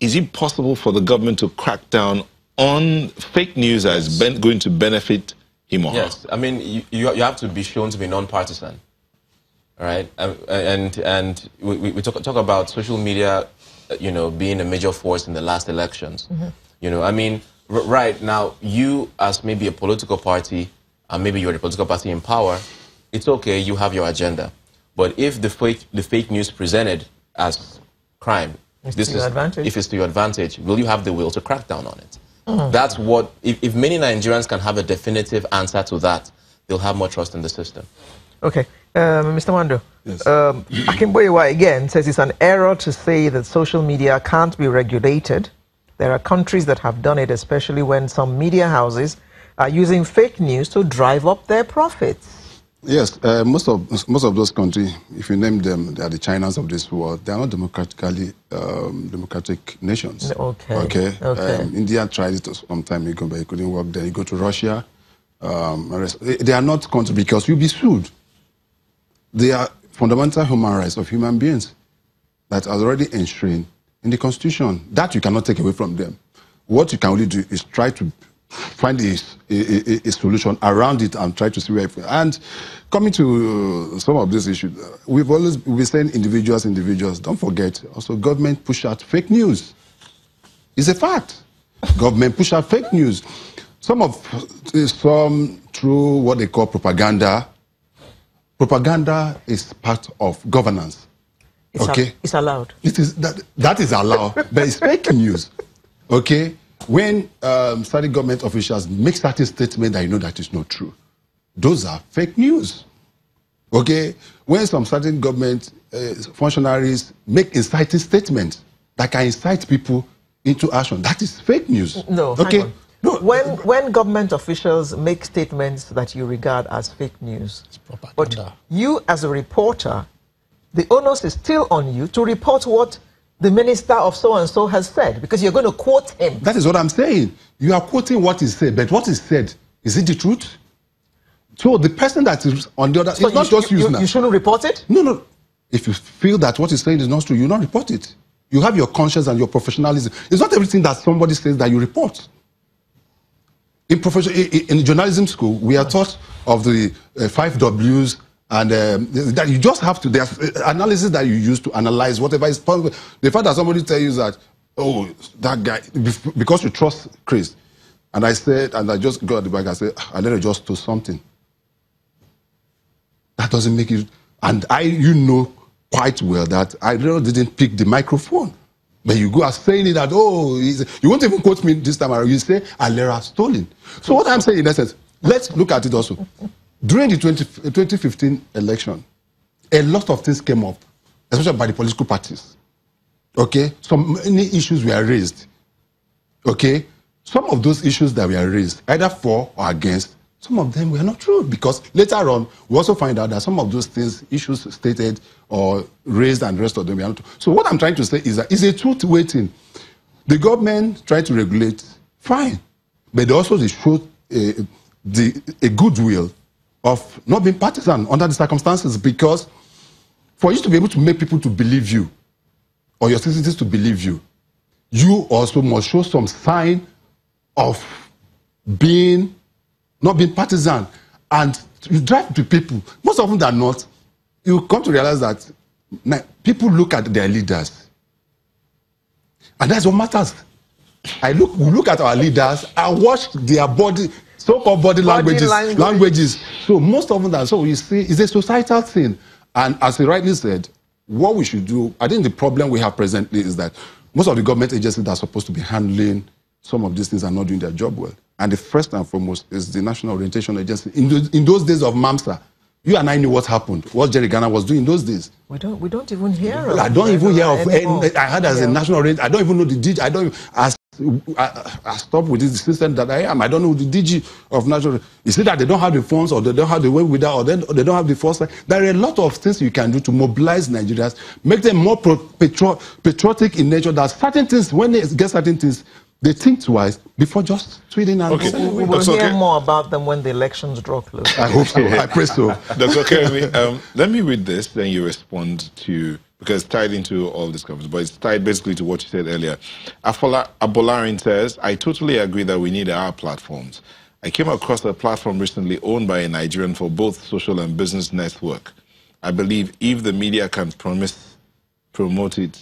is it possible for the government to crack down on fake news as going to benefit him or her? Yes, I mean, you have to be shown to be non-partisan, right? And we talk about social media, you know, being a major force in the last elections. You know, I mean, right now, you as maybe a political party, and maybe you're the political party in power, it's okay, you have your agenda. But if the fake news presented as crime, if it's to your advantage, will you have the will to crack down on it? That's what, if many Nigerians can have a definitive answer to that, they'll have more trust in the system. Okay. Mr. Wando, yes. Akimboyewa again says it's an error to say that social media can't be regulated. There are countries that have done it, especially when some media houses are using fake news to drive up their profits. Yes, most of those countries, if you name them, they are the Chinas of this world. They are not democratic nations. Okay. India tried it some time ago, but it couldn't work there. You go to Russia, they are not countries because you'll be sued. They are fundamental human rights of human beings that are already enshrined in the Constitution. That you cannot take away from them. What you can only do is try to find a solution around it and try to see where. And coming to some of these issues, we've been saying individuals. Don't forget, also government push out fake news. It's a fact. Government push out fake news. Some through what they call propaganda. Propaganda is part of governance. It's allowed. It is that is allowed, but it's fake news. Okay. When certain government officials make certain statements that you know that is not true, those are fake news. Okay? When some certain government functionaries make inciting statements that can incite people into action, that is fake news. No, okay? Hang on. No. When government officials make statements that you regard as fake news, but you as a reporter, the onus is still on you to report what the minister of so-and-so has said, because you're going to quote him. That is what I'm saying. You are quoting what he said, but what he said, is it the truth? So the person that is on the other, so it's not just you. You shouldn't report it? No. If you feel that what he's saying is not true, you not report it. You have your conscience and your professionalism. It's not everything that somebody says that you report. In journalism school, we are taught of the 5 Ws, and that you just have to, there's analysis that you use to analyze whatever is possible. The fact that somebody tells you that, oh, that guy, because you trust Chris, and I just got the bag, I said, I let her just do something. That doesn't make it, and you know quite well that I really didn't pick the microphone. But you go and saying it that, oh, you won't even quote me this time around. You say, Alera stolen. So what I'm saying in essence, let's look at it also. During the 2015 election, a lot of things came up, especially by the political parties. Okay? Many issues were raised. Okay? Some of those issues that were raised, either for or against, some of them were not true, because later on, we also find out that some of those things, issues stated or raised and the rest of them were not true. So what I'm trying to say is that it's a two-way thing. The government tried to regulate, fine, but also they showed a goodwill of not being partisan under the circumstances, because for you to be able to make people to believe you, or your citizens to believe you, you also must show some sign of not being partisan, and you drive to people. Most often than not, you come to realize that people look at their leaders, and that's what matters. We look at our leaders and watch their so-called body languages. So most often than so, you see, it's a societal thing. And as he rightly said, what we should do, I think the problem we have presently is that most of the government agencies that are supposed to be handling some of these things are not doing their job well. And the first and foremost is the National Orientation Agency. In those days of MAMSA, you and I knew what happened, what Jerry Ghana was doing in those days. We don't even hear of it. I don't even hear of it. I heard as a national orientation, I don't even know the DG. I stopped with this system that I am. I don't know the DG of national. You see that they don't have the funds, or they don't have the way without, or they don't have the foresight. There are a lot of things you can do to mobilize Nigerians, make them more patriotic in nature, that certain things, when they get certain things, they think twice before just tweeting. And we will hear more about them when the elections draw close. I hope so. I pray so. That's okay with me. Let me read this, then you respond to because it's tied into all this conversation, but it's tied basically to what you said earlier. Abolarin says, I totally agree that we need our platforms. I came across a platform recently owned by a Nigerian for both social and business network. I believe if the media can promote it,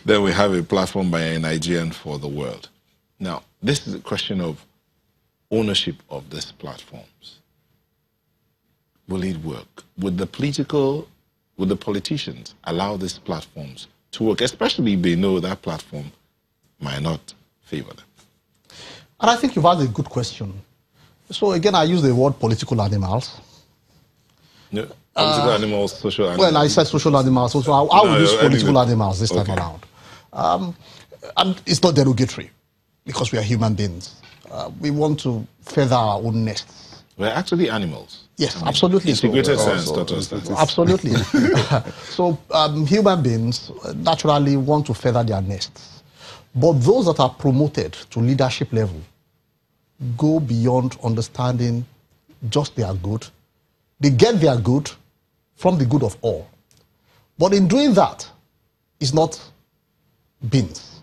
then we have a platform by a Nigerian for the world. Now, this is a question of ownership of these platforms. Will it work? Would the politicians allow these platforms to work, especially if they know that platform might not favor them? And I think you've asked a good question. So again, I use the word political animals. No, political animals, social animals. Well, I said social animals, so I will use political animals this time around. And it's not derogatory, because we are human beings. We want to feather our own nests. We're actually animals. Yes, absolutely. Integrated science taught us that. Absolutely. So human beings naturally want to feather their nests. But those that are promoted to leadership level go beyond understanding just their good. They get their good from the good of all. But in doing that, it's not beans.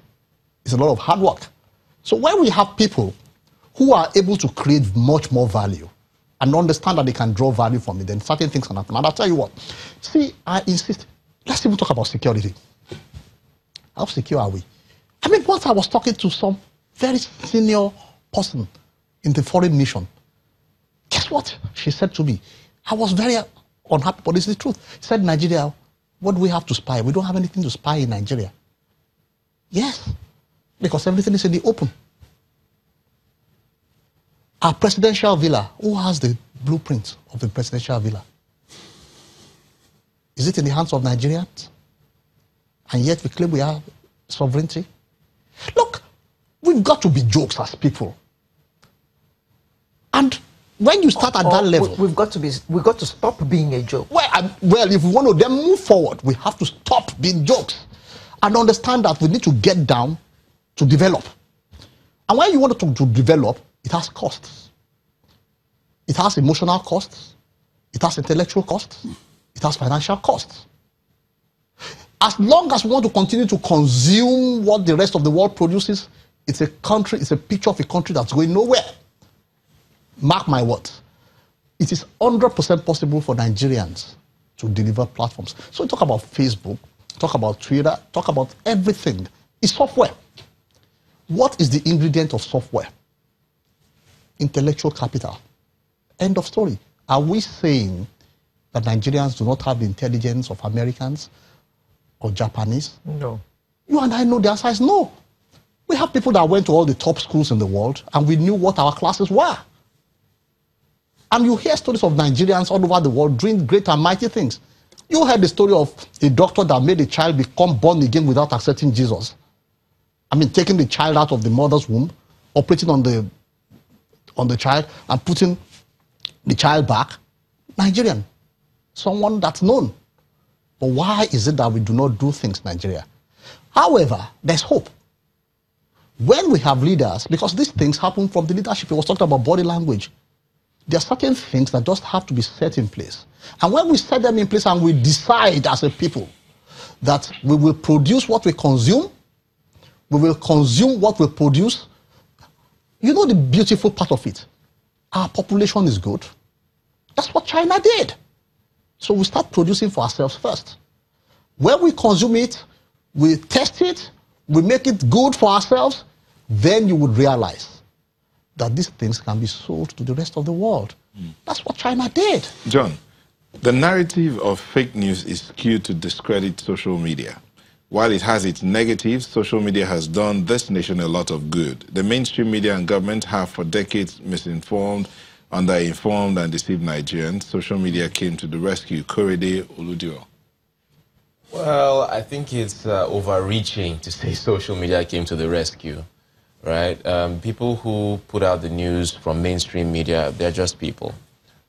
It's a lot of hard work. So when we have people who are able to create much more value and understand that they can draw value from it, then certain things can happen. And I'll tell you what. See, I insist. Let's even talk about security. How secure are we? I mean, once I was talking to some very senior person in the foreign nation. Guess what she said to me? I was very unhappy, but it's the truth. She said, Nigeria, what do we have to spy? We don't have anything to spy in Nigeria. Yes, because everything is in the open. Our presidential villa, who has the blueprint of the presidential villa? Is it in the hands of Nigerians? And yet we claim we have sovereignty? Look, we've got to be jokes as people. And when you start at that level, we've got to stop being a joke. Well, if we want to then move forward, we have to stop being jokes and understand that we need to get down to develop. And when you want to develop, it has costs. It has emotional costs. It has intellectual costs. It has financial costs. As long as we want to continue to consume what the rest of the world produces, it's a picture of a country that's going nowhere. Mark my words. It is 100% possible for Nigerians to deliver platforms. So we talk about Facebook, talk about Twitter, talk about everything. It's software. What is the ingredient of software? Intellectual capital. End of story. Are we saying that Nigerians do not have the intelligence of Americans or Japanese? No. You and I know the answer is no. We have people that went to all the top schools in the world and we knew what our classes were. And you hear stories of Nigerians all over the world doing great and mighty things. You heard the story of a doctor that made a child become born again without accepting Jesus. I mean, taking the child out of the mother's womb, operating on the child and putting the child back. Nigerian. Someone that's known. But why is it that we do not do things in Nigeria? However, there's hope. When we have leaders, because these things happen from the leadership, we was talking about body language. There are certain things that just have to be set in place. And when we set them in place and we decide as a people that we will produce what we consume, we will consume what we produce, you know the beautiful part of it? Our population is good. That's what China did. So we start producing for ourselves first. When we consume it, we test it, we make it good for ourselves, then you would realize that these things can be sold to the rest of the world. That's what China did. John, the narrative of fake news is skewed to discredit social media. While it has its negatives, social media has done this nation a lot of good. The mainstream media and government have for decades misinformed, underinformed, and deceived Nigerians. Social media came to the rescue. Korede Oludio. Well, I think it's overreaching to say social media came to the rescue. Right? People who put out the news from mainstream media, they're just people,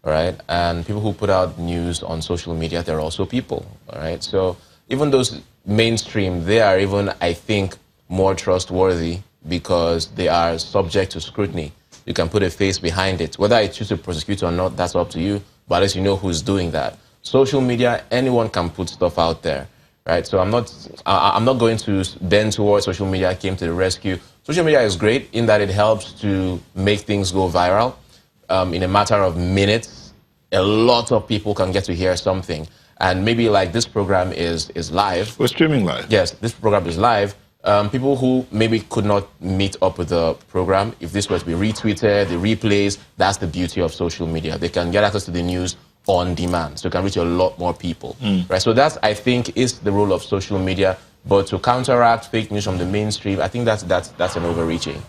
right? And people who put out news on social media, they're also people, all right? So even those mainstream, they are even, I think, more trustworthy because they are subject to scrutiny. You can put a face behind it. Whether I choose to prosecute or not, that's up to you, but at least you know who's doing that. Social media, anyone can put stuff out there, right? So I'm not going to bend towards social media came to the rescue. Social media is great in that it helps to make things go viral. In a matter of minutes, a lot of people can get to hear something. And maybe like this program is live. We're streaming live. Yes, this program is live. People who maybe could not meet up with the program, if this were to be retweeted, the replays, that's the beauty of social media. They can get access to the news on demand, so it can reach a lot more people. Right? So that's, I think, is the role of social media. But to counteract fake news from the mainstream, I think that's an overreaching.